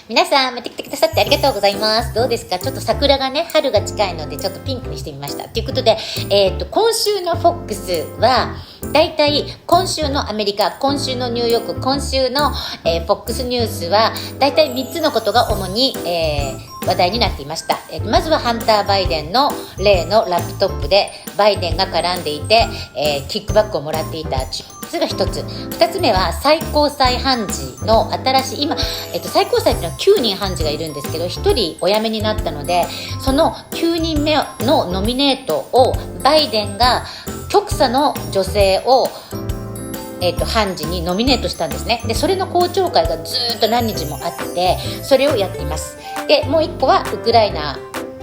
皆さん見てきてくださってありがとうございます。どうですか？ちょっと桜がね、春が近いのでちょっとピンクにしてみましたということで、今週の Fox はだいたい今週のアメリカ、今週のニューヨーク、今週の、Fox ニュースはだいたい3つのことが主に、話題になっていました。まずはハンター・バイデンの例のラップトップでバイデンが絡んでいて、キックバックをもらっていた。それが一つ。二つ目は最高裁判事の新しい、今、最高裁っていうのは9人判事がいるんですけど、1人お辞めになったので、その9人目のノミネートをバイデンが極左の女性を判事にノミネートしたんですね。で、それの公聴会がずっと何日もあって、それをやっています。で、もう一個はウクライナ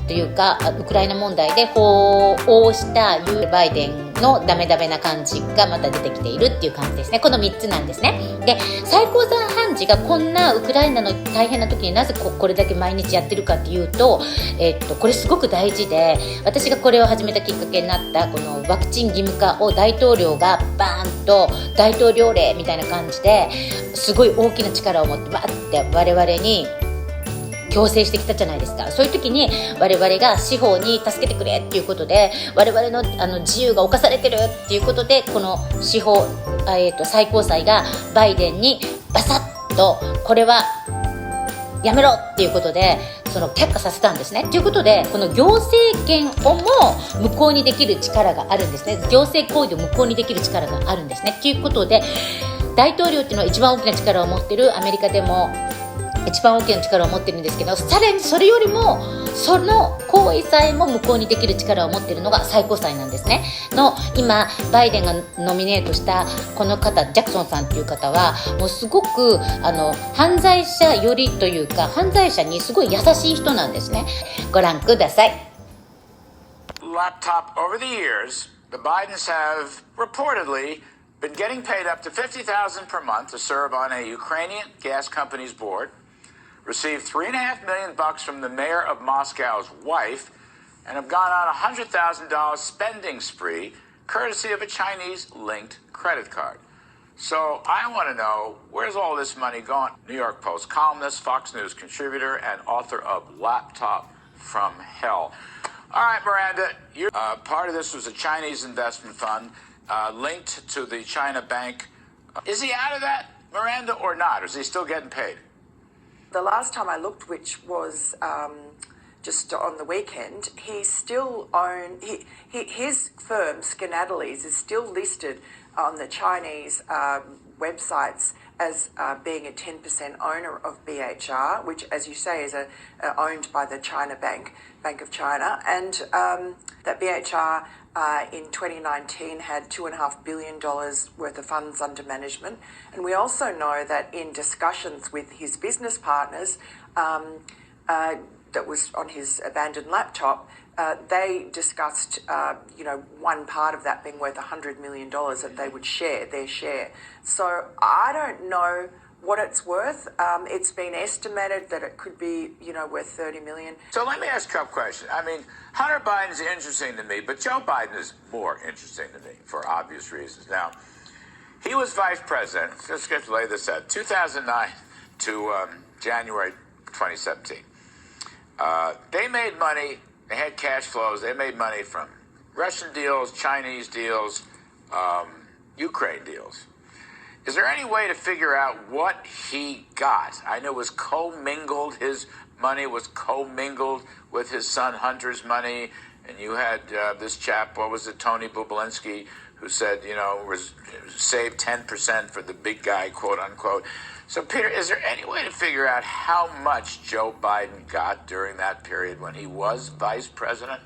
というか、ウクライナ問題で法をしたバイデンのダメダメな感じがまた出てきているっていう感じですね。この3つなんですね。で、最高裁判事がこんなウクライナの大変な時になぜこれだけ毎日やってるかっていうと、これすごく大事で、私がこれを始めたきっかけになったこのワクチン義務化を大統領がバーンと大統領令みたいな感じですごい大きな力を持ってバーって我々に強制してきたじゃないですか。そういう時に我々が司法に助けてくれっていうことで、我々の自由が侵されてるっていうことで、この司法、最高裁がバイデンにバサッとこれはやめろっていうことでその却下させたんですね。ということで、この行政権をも無効にできる力があるんですね。行政行為を無効にできる力があるんですね。ということで、大統領っていうのは一番大きな力を持ってる、アメリカでも一番大きな力を持ってるんですけど、さらにそれよりもその行為さえも無効にできる力を持っているのが最高裁なんですね。今バイデンがノミネートしたこの方、ジャクソンさんっていう方はもうすごく犯罪者寄りというか、犯罪者にすごい優しい人なんですね。ご覧ください。 Laptop. Over the years, the Bidens have reportedly been getting paid up to $50,000 per month to serve on a Ukrainian gas company's board, received $3.5 million from the mayor of Moscow's wife, and have gone on a $100,000 spending spree courtesy of a Chinese-linked credit card. So I want to know, where's all this money going? New York Post columnist, Fox News contributor, and author of Laptop from Hell. All right, Miranda, part of this was a Chinese investment fund linked to the China bank. Is he out of that, Miranda, or not? Or is he still getting paid? The last time I looked, which was just on the weekend, he still his firm, Skenatalys, is still listed on the Chinese websites as being a 10% owner of BHR, which, as you say, is owned by the China Bank of China. And that BHR in 2019 had $2.5 billion worth of funds under management. And we also know that in discussions with his business partners, that was on his abandoned laptop, they discussed, one part of that being worth $100 million that they would share, their share. So I don't know what it's worth. It's been estimated that it could be, worth $30 million. So let me ask a couple questions. I mean, Hunter Biden is interesting to me, but Joe Biden is more interesting to me for obvious reasons. Now, he was vice president, let's get to lay this out, 2009 to January 2017. They made money, they had cash flows, they made money from Russian deals, Chinese deals, Ukraine deals. Is there any way to figure out what he got? I know it was commingled, his money was commingled with his son Hunter's money, and you had this chap, what was it, Tony Bobulinski, who said, save 10% for the big guy, quote unquote. So, Peter, is there any way to figure out how much Joe Biden got during that period when he was vice president?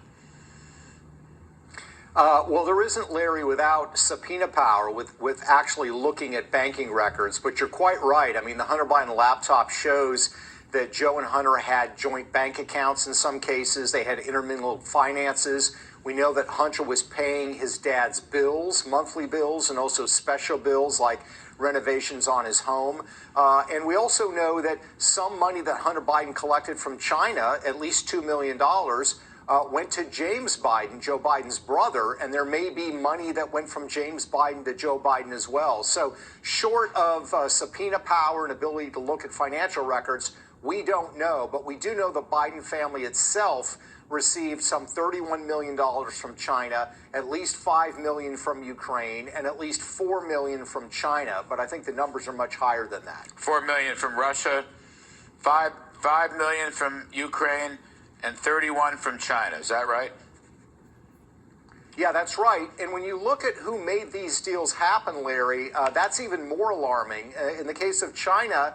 Well, there isn't, Larry, without subpoena power, with actually looking at banking records. But you're quite right. I mean, the Hunter Biden laptop shows that Joe and Hunter had joint bank accounts in some cases. They had intermingled finances. We know that Hunter was paying his dad's bills, monthly bills, and also special bills like renovations on his home. And we also know that some money that Hunter Biden collected from China, at least $2 million, went to James Biden, Joe Biden's brother, and there may be money that went from James Biden to Joe Biden as well. So short of subpoena power and ability to look at financial records, we don't know. But we do know the Biden family itself received some $31 million from China, at least $5 million from Ukraine, and at least $4 million from China. But I think the numbers are much higher than that. $4 million from Russia, $5 million from Ukraine, and 31 from China. Is that right? Yeah, that's right. And when you look at who made these deals happen, Larry, that's even more alarming. In the case of China,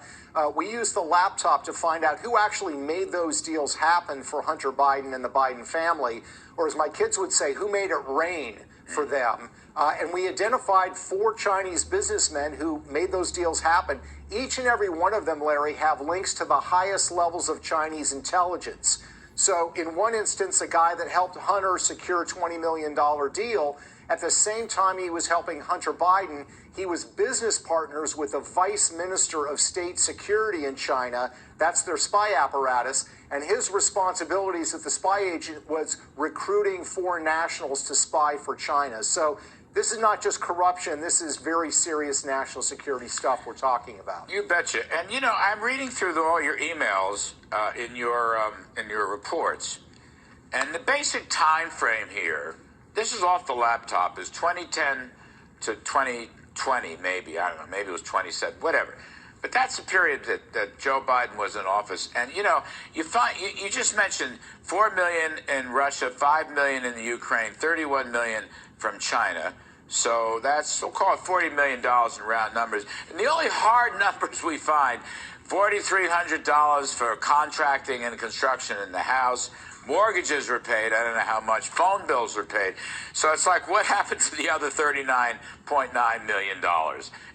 we used the laptop to find out who actually made those deals happen for Hunter Biden and the Biden family, or as my kids would say, who made it rain for them. And we identified 4 Chinese businessmen who made those deals happen. Each and every one of them, Larry, have links to the highest levels of Chinese intelligence. So in one instance, a guy that helped Hunter secure a $20 million deal, at the same time he was helping Hunter Biden, he was business partners with the Vice Minister of State Security in China. That's their spy apparatus. And his responsibilities as the spy agent was recruiting foreign nationals to spy for China. So this is not just corruption. This is very serious national security stuff we're talking about. You betcha. And, you know, I'm reading through all your emails in your reports. And the basic time frame here, this is off the laptop, is 2010 to 2020, maybe. I don't know. Maybe it was 27, whatever. But that's the period that Joe Biden was in office. And, you know, you just mentioned 4 million in Russia, 5 million in the Ukraine, 31 million from China. So we'll call it $40 million in round numbers. And the only hard numbers we find, $4,300 for contracting and construction in the house. Mortgages were paid. I don't know how much. Phone bills were paid. So it's like, what happened to the other $39.9 million?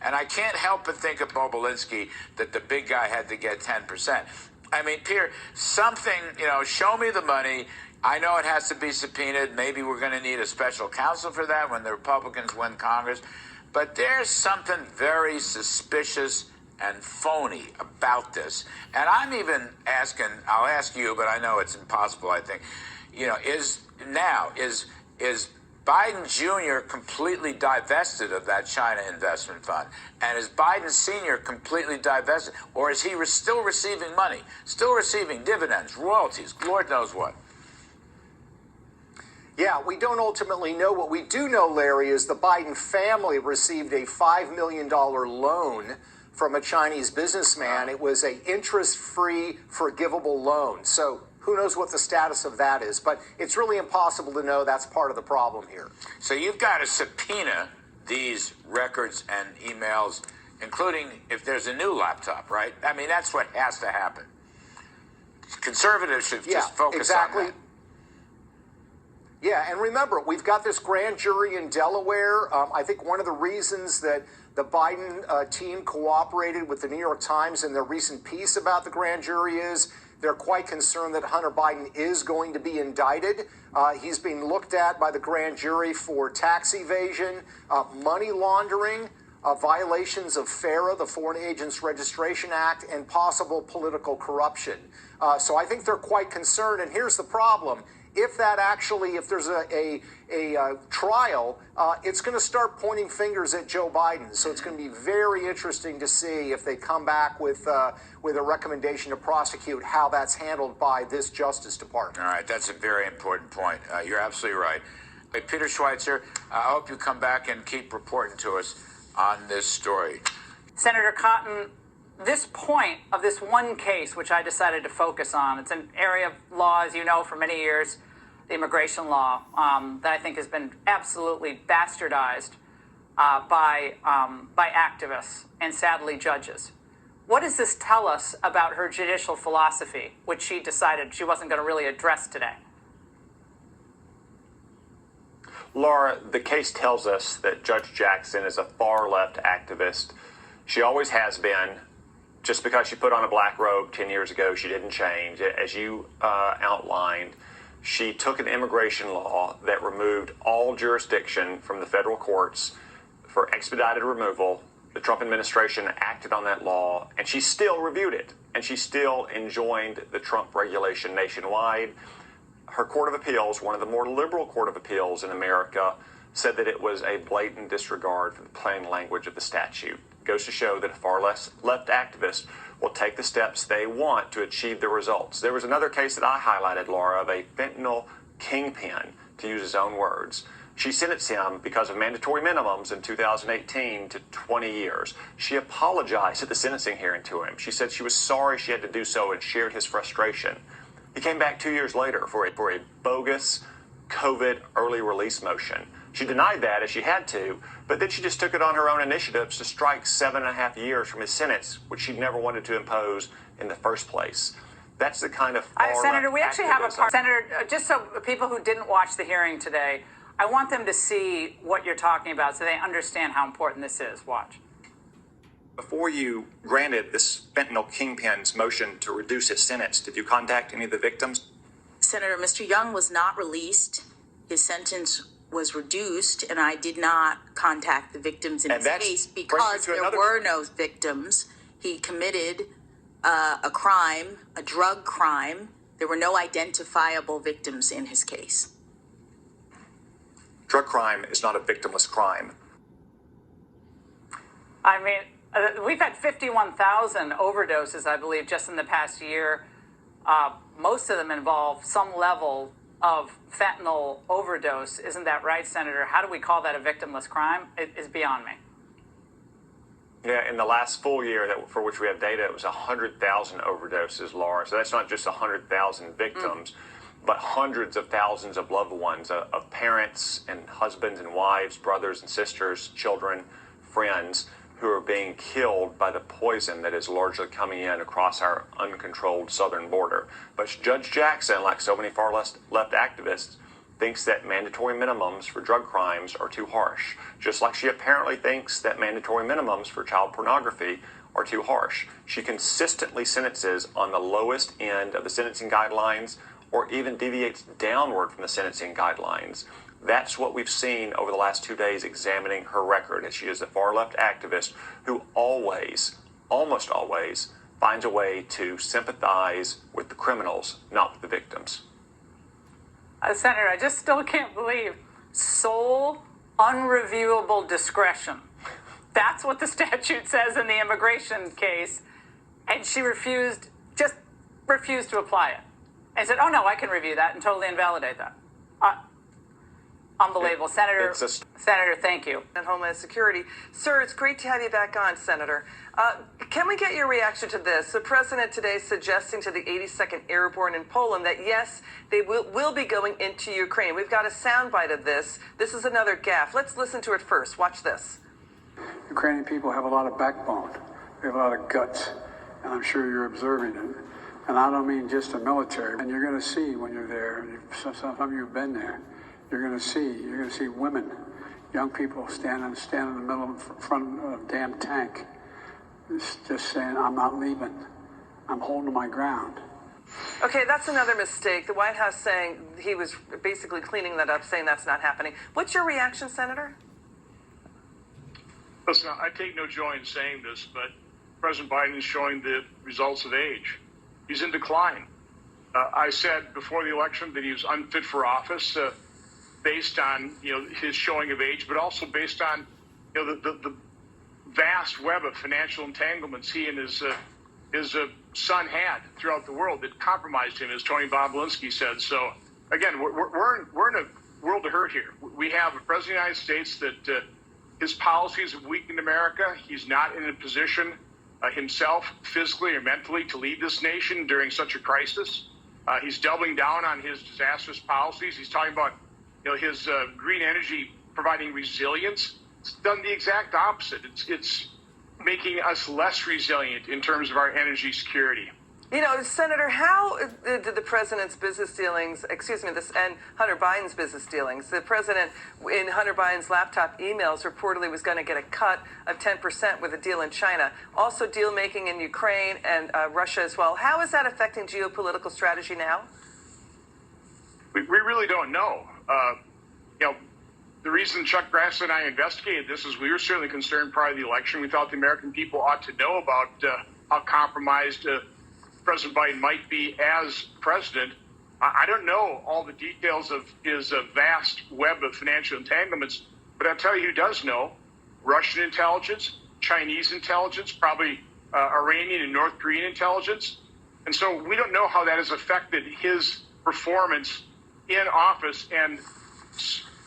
And I can't help but think of Bobulinski, that the big guy had to get 10%. I mean, Pierre, something, show me the money. I know it has to be subpoenaed. Maybe we're going to need a special counsel for that when the Republicans win Congress. But there's something very suspicious and phony about this. And I'm even asking, I'll ask you, but I know it's impossible, I think, is Biden Jr. completely divested of that China investment fund? And is Biden Sr. completely divested? Or is he still receiving money, still receiving dividends, royalties, Lord knows what? Yeah, we don't ultimately know. What we do know, Larry, is the Biden family received a $5 million loan from a Chinese businessman. It was an interest-free, forgivable loan. So who knows what the status of that is? But it's really impossible to know. That's part of the problem here. So you've got to subpoena these records and emails, including if there's a new laptop, right? I mean, that's what has to happen. Conservatives should just focus on that. Yeah, and remember, we've got this grand jury in Delaware. I think one of the reasons that the Biden team cooperated with the New York Times in their recent piece about the grand jury is they're quite concerned that Hunter Biden is going to be indicted. He's being looked at by the grand jury for tax evasion, money laundering, violations of FARA, the Foreign Agents Registration Act, and possible political corruption. So I think they're quite concerned. And here's the problem. If there's a trial, it's going to start pointing fingers at Joe Biden. So it's going to be very interesting to see if they come back with a recommendation to prosecute, how that's handled by this Justice Department. All right, that's a very important point. You're absolutely right. Hey, Peter Schweitzer, I hope you come back and keep reporting to us on this story. Senator Cotton, this point of this one case, which I decided to focus on, it's an area of law, as you know, for many years, the immigration law, that I think has been absolutely bastardized by activists and sadly judges. What does this tell us about her judicial philosophy, which she decided she wasn't going to really address today? Laura, the case tells us that Judge Jackson is a far-left activist. She always has been. Just because she put on a black robe 10 years ago, she didn't change. As you outlined, she took an immigration law that removed all jurisdiction from the federal courts for expedited removal. The Trump administration acted on that law, and she still reviewed it, and she still enjoined the Trump regulation nationwide. her Court of Appeals, one of the more liberal Court of Appeals in America, said that it was a blatant disregard for the plain language of the statute. It goes to show that a far left activist will take the steps they want to achieve the results. There was another case that I highlighted, Laura, of a fentanyl kingpin, to use his own words. She sentenced him because of mandatory minimums in 2018 to 20 years. She apologized at the sentencing hearing to him. She said she was sorry she had to do so and shared his frustration. He came back 2 years later for a bogus COVID early release motion. She denied that as she had to, but then she just took it on her own initiatives to strike 7.5 years from his sentence, which she never wanted to impose in the first place. That's the kind of Senator, we actually have a part. Senator, just so people who didn't watch the hearing today, I want them to see what you're talking about so they understand how important this is. Watch. Before you granted this fentanyl kingpin's motion to reduce his sentence, did you contact any of the victims? Senator, Mr. Young was not released. His sentence was reduced, and I did not contact the victims in his case because there were no victims. He committed a crime, a drug crime. There were no identifiable victims in his case. Drug crime is not a victimless crime. I mean, we've had 51,000 overdoses, I believe, just in the past year. Most of them involve some level of fentanyl overdose. Isn't that right, Senator? How do we call that a victimless crime? It is beyond me. Yeah, in the last full year for which we have data, it was 100,000 overdoses, Laura. So that's not just 100,000 victims, but hundreds of thousands of loved ones, of parents and husbands and wives, brothers and sisters, children, friends, who are being killed by the poison that is largely coming in across our uncontrolled southern border. But Judge Jackson, like so many far left activists, thinks that mandatory minimums for drug crimes are too harsh, just like she apparently thinks that mandatory minimums for child pornography are too harsh. She consistently sentences on the lowest end of the sentencing guidelines or even deviates downward from the sentencing guidelines. That's what we've seen over the last 2 days examining her record, as she is a far-left activist who always, almost always, finds a way to sympathize with the criminals, not with the victims. Senator, I just still can't believe sole unreviewable discretion. That's what the statute says in the immigration case, and she just refused to apply it. And said, oh no, I can review that and totally invalidate that. Unbelievable. Senator, thank you. And Homeland Security. Sir, it's great to have you back on, Senator. Can we get your reaction to this? The president today suggesting to the 82nd Airborne in Poland that, yes, they will be going into Ukraine. We've got a soundbite of this. This is another gaffe. Let's listen to it first. Watch this. Ukrainian people have a lot of backbone. They have a lot of guts, and I'm sure you're observing it. And I don't mean just the military. And you're going to see when you're there, and some of you have been there, you're going to see women, young people stand in the middle of front of a damn tank, just saying, I'm not leaving. I'm holding my ground. Okay, that's another mistake. The White House saying he was basically cleaning that up, saying that's not happening. What's your reaction, Senator? Listen, I take no joy in saying this, but President Biden is showing the results of age. He's in decline. I said before the election that he was unfit for office based on his showing of age, but also based on the vast web of financial entanglements he and his son had throughout the world that compromised him, as Tony Bobulinski said. So again, we're in a world of hurt here. We have a president of the United States that his policies have weakened America. He's not in a position himself, physically or mentally, to lead this nation during such a crisis. He's doubling down on his disastrous policies. He's talking about his green energy providing resilience. It's done the exact opposite. It's making us less resilient in terms of our energy security. Senator, how did the president's business dealings, and Hunter Biden's business dealings, the president in Hunter Biden's laptop emails reportedly was going to get a cut of 10% with a deal in China, also deal making in Ukraine and Russia as well. How is that affecting geopolitical strategy now? We really don't know. The reason Chuck Grassley and I investigated this is we were certainly concerned prior to the election. We thought the American people ought to know about how compromised President Biden might be as president. I don't know all the details of his vast web of financial entanglements, but I'll tell you who does know: Russian intelligence, Chinese intelligence, probably Iranian and North Korean intelligence. And so we don't know how that has affected his performance in office. And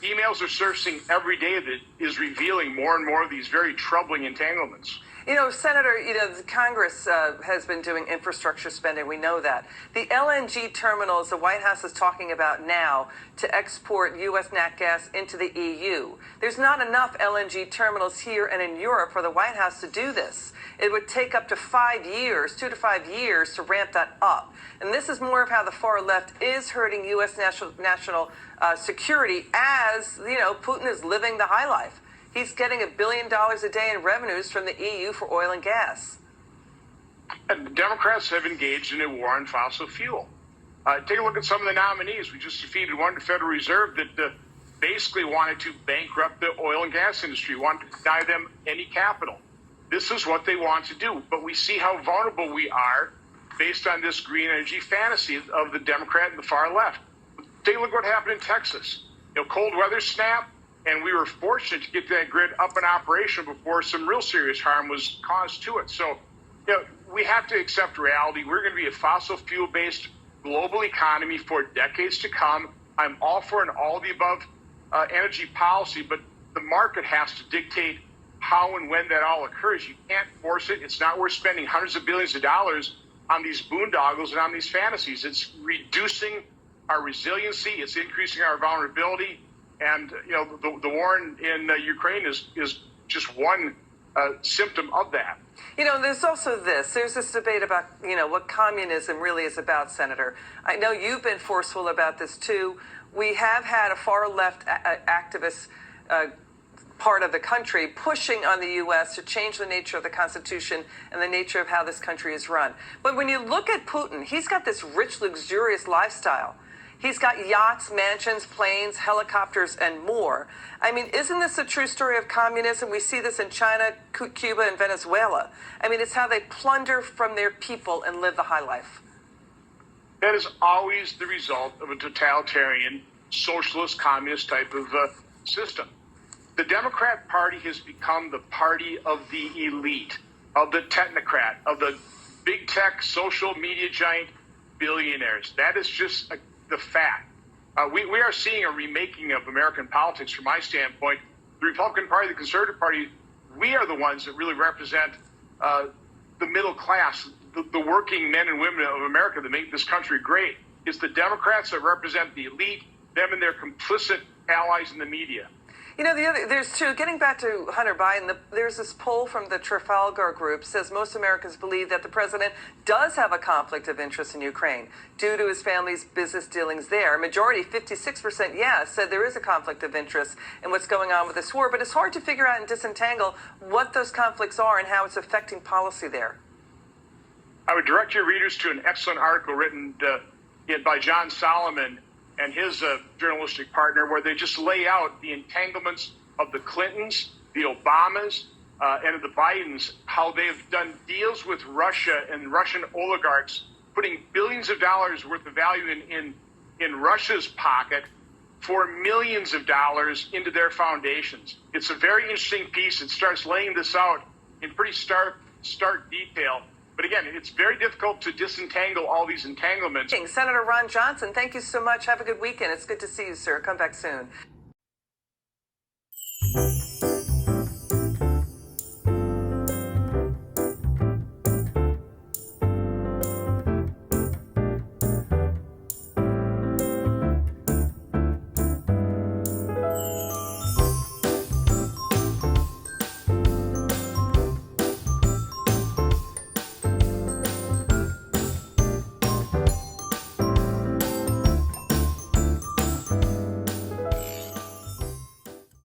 emails are surfacing every day that is revealing more and more of these very troubling entanglements. You know, Senator, the Congress has been doing infrastructure spending. We know that. The LNG terminals the White House is talking about now to export U.S. nat gas into the EU. There's not enough LNG terminals here and in Europe for the White House to do this. It would take up to 5 years, 2 to 5 years, to ramp that up. And this is more of how the far left is hurting U.S. national security as, Putin is living the high life. He's getting $1 billion a day in revenues from the EU for oil and gas. And the Democrats have engaged in a war on fossil fuel. Take a look at some of the nominees. We just defeated one at the Federal Reserve that basically wanted to bankrupt the oil and gas industry, wanted to deny them any capital. This is what they want to do. But we see how vulnerable we are based on this green energy fantasy of the Democrat and the far left. Take a look at what happened in Texas. Cold weather snap. And we were fortunate to get that grid up in operation before some real serious harm was caused to it. So, we have to accept reality. We're going to be a fossil fuel-based global economy for decades to come. I'm all for an all-the-above energy policy, but the market has to dictate how and when that all occurs. You can't force it. It's not worth spending hundreds of billions of dollars on these boondoggles and on these fantasies. It's reducing our resiliency. It's increasing our vulnerability. And, the war in Ukraine is just one symptom of that. There's also this. There's this debate about, what communism really is about, Senator. I know you've been forceful about this, too. We have had a far-left activist part of the country pushing on the U.S. to change the nature of the Constitution and the nature of how this country is run. But when you look at Putin, he's got this rich, luxurious lifestyle. He's got yachts, mansions, planes, helicopters, and more. I mean, isn't this a true story of communism? We see this in China, Cuba, and Venezuela. I mean, it's how they plunder from their people and live the high life. That is always the result of a totalitarian, socialist, communist type of system. The Democrat Party has become the party of the elite, of the technocrat, of the big tech, social media giant billionaires. That is just the fact. We are seeing a remaking of American politics from my standpoint. The Republican Party, the Conservative Party, we are the ones that really represent the middle class, the working men and women of America that make this country great. It's the Democrats that represent the elite, them and their complicit allies in the media. There's two. Getting back to Hunter Biden, there's this poll from the Trafalgar Group says most Americans believe that the president does have a conflict of interest in Ukraine due to his family's business dealings there. Majority, 56%, said there is a conflict of interest in what's going on with this war, but it's hard to figure out and disentangle what those conflicts are and how it's affecting policy there. I would direct your readers to an excellent article written by John Solomon and his journalistic partner, where they just lay out the entanglements of the Clintons, the Obamas, and of the Bidens, how they've done deals with Russia and Russian oligarchs, putting billions of dollars worth of value in Russia's pocket for millions of dollars into their foundations. It's a very interesting piece. It starts laying this out in pretty stark detail. But again, it's very difficult to disentangle all these entanglements. Senator Ron Johnson, thank you so much. Have a good weekend. It's good to see you, sir. Come back soon.